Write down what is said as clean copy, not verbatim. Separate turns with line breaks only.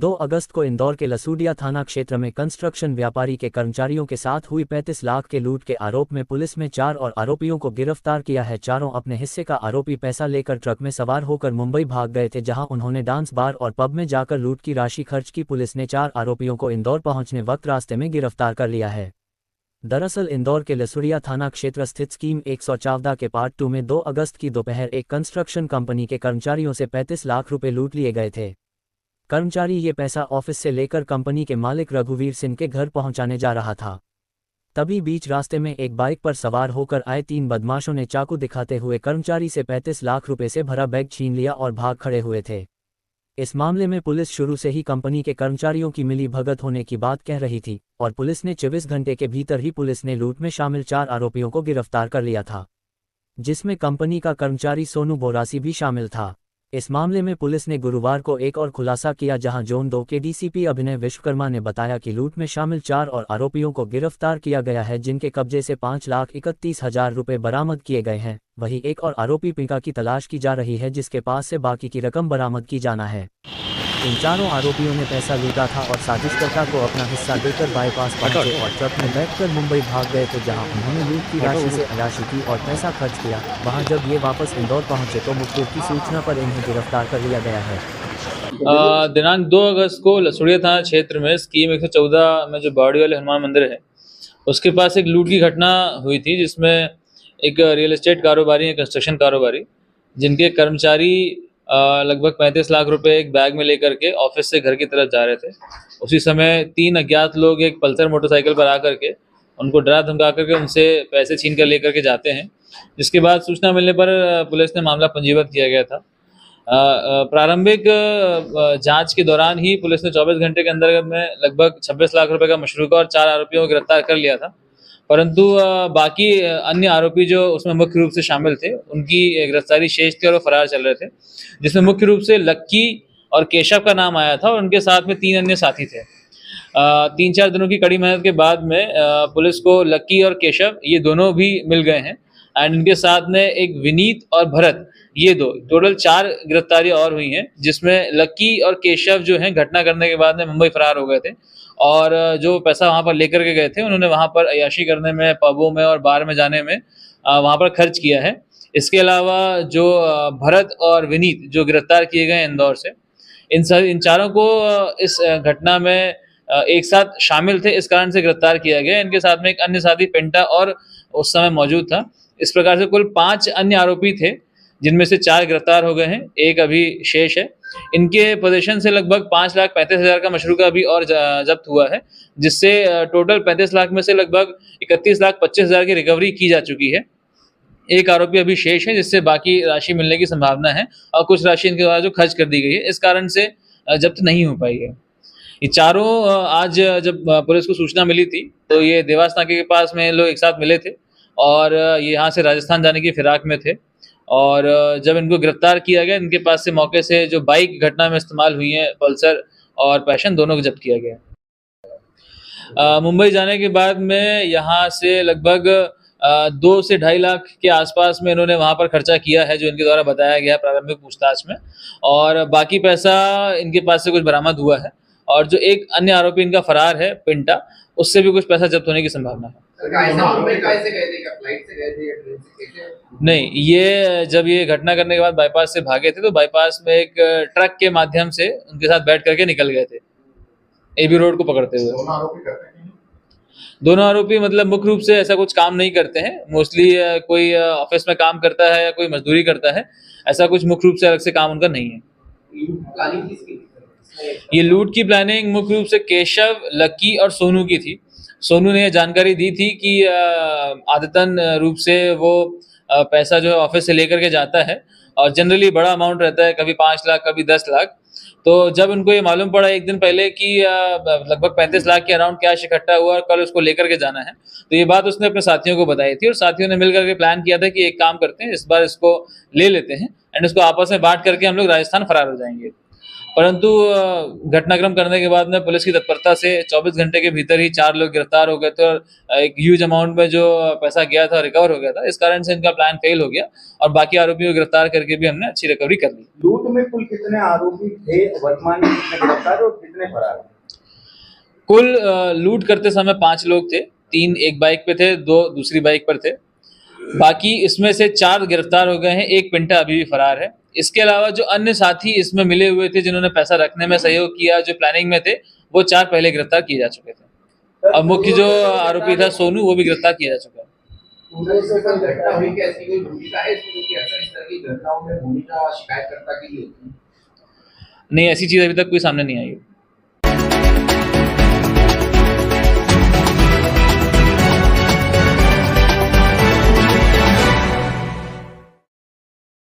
2 अगस्त को इंदौर के लसूडिया थाना क्षेत्र में कंस्ट्रक्शन व्यापारी के कर्मचारियों के साथ हुई 35 लाख के लूट के आरोप में पुलिस ने 4 और आरोपियों को गिरफ्तार किया है। चारों अपने हिस्से का आरोपी पैसा लेकर ट्रक में सवार होकर मुंबई भाग गए थे, जहां उन्होंने डांस बार और पब में जाकर लूट की राशि खर्च की। पुलिस ने 4 आरोपियों को इंदौर पहुंचने वक्त रास्ते में गिरफ्तार कर लिया है। दरअसल इंदौर के लसूडिया थाना क्षेत्र स्थित स्कीम 114 के पार्ट 2 में 2 अगस्त की दोपहर एक कंस्ट्रक्शन कंपनी के कर्मचारियों से 35 लाख रुपए लूट लिए गए थे। कर्मचारी ये पैसा ऑफिस से लेकर कंपनी के मालिक रघुवीर सिंह के घर पहुंचाने जा रहा था। तभी बीच रास्ते में एक बाइक पर सवार होकर आए 3 बदमाशों ने चाकू दिखाते हुए कर्मचारी से 35 लाख रुपए से भरा बैग छीन लिया और भाग खड़े हुए थे। इस मामले में पुलिस शुरू से ही कंपनी के कर्मचारियों की मिली भगत होने की बात कह रही थी और पुलिस ने 24 घंटे के भीतर ही पुलिस ने लूट में शामिल 4 आरोपियों को गिरफ्तार कर लिया था, जिसमें कंपनी का कर्मचारी सोनू बोरासी भी शामिल था। इस मामले में पुलिस ने गुरुवार को एक और खुलासा किया, जहां जोन 2 के डीसीपी अभिनय विश्वकर्मा ने बताया कि लूट में शामिल 4 और आरोपियों को गिरफ्तार किया गया है, जिनके कब्जे से 5,31,000 रुपए बरामद किए गए हैं। वहीं एक और आरोपी पिंका की तलाश की जा रही है, जिसके पास से बाकी की रकम बरामद की जाना है। इन चारों आरोपियों ने पैसा लूटा था और साजिशकर्ता को अपना हिस्सा देकर बाईपास पहुंचे और ट्रक में बैठकर मुंबई भाग गए थे, जहां उन्होंने लूट की राशि से अय्याशी की और पैसा खर्च किया। वहां जब ये वापस इंदौर पहुंचे तो मुखबिर की सूचना पर इन्हें गिरफ्तार कर लिया गया है।
दिनांक 2 अगस्त को लसूडिया थाना क्षेत्र में स्कीम 114 में जो बावड़ी वाले हनुमान मंदिर है, उसके पास एक लूट की घटना हुई थी, जिसमें एक रियल एस्टेट कारोबारी, कंस्ट्रक्शन कारोबारी, जिनके कर्मचारी लगभग 35 लाख रुपए एक बैग में लेकर के ऑफिस से घर की तरफ जा रहे थे। उसी समय 3 अज्ञात लोग एक पल्सर मोटरसाइकिल पर आकर के उनको डरा धमका करके उनसे पैसे छीन कर लेकर के जाते हैं, जिसके बाद सूचना मिलने पर पुलिस ने मामला पंजीबद्ध किया गया था। प्रारंभिक जांच के दौरान ही पुलिस ने 24 घंटे के अंदर में लगभग 26 लाख रुपए का मशरूका और 4 आरोपियों को गिरफ्तार कर लिया था, परंतु बाकी अन्य आरोपी जो उसमें मुख्य रूप से शामिल थे, उनकी गिरफ्तारी शेष थी और वो फरार चल रहे थे, जिसमें मुख्य रूप से लक्की और केशव का नाम आया था और उनके साथ में 3 अन्य साथी थे। 3-4 दिनों की कड़ी मेहनत के बाद में पुलिस को लक्की और केशव ये दोनों भी मिल गए हैं एंड इनके साथ में एक विनीत और भरत, ये 2 टोटल 4 गिरफ्तारियां और हुई हैं, जिसमें लक्की और केशव जो हैं घटना करने के बाद में मुंबई फरार हो गए थे और जो पैसा वहां पर लेकर के गए थे, उन्होंने वहां पर अय्याशी करने में, पबों में और बार में जाने में वहां पर खर्च किया है। इसके अलावा जो भरत और विनीत जो गिरफ्तार किए गए इंदौर से, इन चारों को इस घटना में एक साथ शामिल थे, इस कारण से गिरफ्तार किया गया। इनके साथ में एक अन्य साथी पिंटा और उस समय मौजूद था। इस प्रकार से कुल 5 अन्य आरोपी थे, जिनमें से 4 गिरफ्तार हो गए हैं, एक अभी शेष है। इनके पोजीशन से लगभग 5,35,000 का मशरूका भी और जब्त हुआ है, जिससे टोटल 35 लाख में से लगभग 31,25,000 की रिकवरी की जा चुकी है। एक आरोपी अभी शेष है, जिससे बाकी राशि मिलने की संभावना है और कुछ राशि इनके द्वारा जो खर्च कर दी गई है, इस कारण से जब्त नहीं हो पाई है। ये चारों आज जब पुलिस को सूचना मिली थी, तो ये देवास नाके के पास में लोग एक साथ मिले थे और ये यहाँ से राजस्थान जाने की फिराक में थे और जब इनको गिरफ्तार किया गया, इनके पास से मौके से जो बाइक घटना में इस्तेमाल हुई है, पल्सर और पैशन, दोनों को जब्त किया गया। मुंबई जाने के बाद में यहाँ से लगभग 2 से 2.5 लाख के आसपास में इन्होंने वहाँ पर खर्चा किया है, जो इनके द्वारा बताया गया प्रारंभिक पूछताछ में, और बाकी पैसा इनके पास से कुछ बरामद हुआ है और जो एक अन्य आरोपी इनका फरार है पिंटा, उससे भी कुछ पैसा जब्त होने की संभावना है। नहीं, ये जब ये घटना करने के बाद बाईपास से भागे थे, तो बाईपास में एक ट्रक के माध्यम से उनके साथ बैठ करके निकल गए थे, एबी रोड को पकड़ते हुए। दोनों आरोपी मतलब मुख्य रूप से ऐसा कुछ काम नहीं करते हैं, मोस्टली कोई ऑफिस में काम करता है या कोई मजदूरी करता है, ऐसा कुछ मुख्य रूप से अलग से काम उनका नहीं है। ये लूट की प्लानिंग मुख्य रूप से केशव, लक्की और सोनू की थी। सोनू ने जानकारी दी थी कि आदतन रूप से वो पैसा जो है ऑफिस से लेकर के जाता है और जनरली बड़ा अमाउंट रहता है, कभी 5 लाख कभी 10 लाख। तो जब उनको ये मालूम पड़ा एक दिन पहले कि लगभग 35 लाख के अराउंड कैश इकट्ठा हुआ और कल उसको लेकर के जाना है, तो ये बात उसने अपने साथियों को बताई थी और साथियों ने मिलकर के प्लान किया था कि एक काम करते हैं, इस बार इसको ले लेते हैं एंड इसको आपस में बांट करके हम लोग राजस्थान फरार हो जाएंगे। परंतु घटनाक्रम करने के बाद में पुलिस की तत्परता से 24 घंटे के भीतर ही 4 लोग गिरफ्तार हो गए थे और एक ह्यूज अमाउंट में जो पैसा गया था रिकवर हो गया था। इस कारण से इनका प्लान फेल हो गया और बाकी आरोपियों को गिरफ्तार करके भी हमने अच्छी रिकवरी कर ली।
लूट में कुल कितने आरोपी थे, वर्तमान में कितने गिरफ्तार और कितने फरार हैं?
कुल लूट करते समय 5 लोग थे, 3 एक बाइक पे थे, 2 दूसरी बाइक पर थे। बाकी इसमें से 4 गिरफ्तार हो गए हैं, 1 पिंटा अभी भी फरार है। इसके अलावा जो अन्य साथी इसमें मिले हुए थे जिन्होंने पैसा रखने में सहयोग किया, जो प्लानिंग में थे, वो 4 पहले गिरफ्तार किए जा चुके थे। अब मुख्य जो आरोपी था सोनू, वो भी गिरफ्तार किया जा चुका है।
घटना हुई कि ऐसी कोई भूमिका है इसमें, क्योंकि अक्सर इस तरह की घटनाओं में भूमिका शिकायतकर्ता की होती है?
नहीं, ऐसी चीज अभी तक कोई सामने नहीं आई है।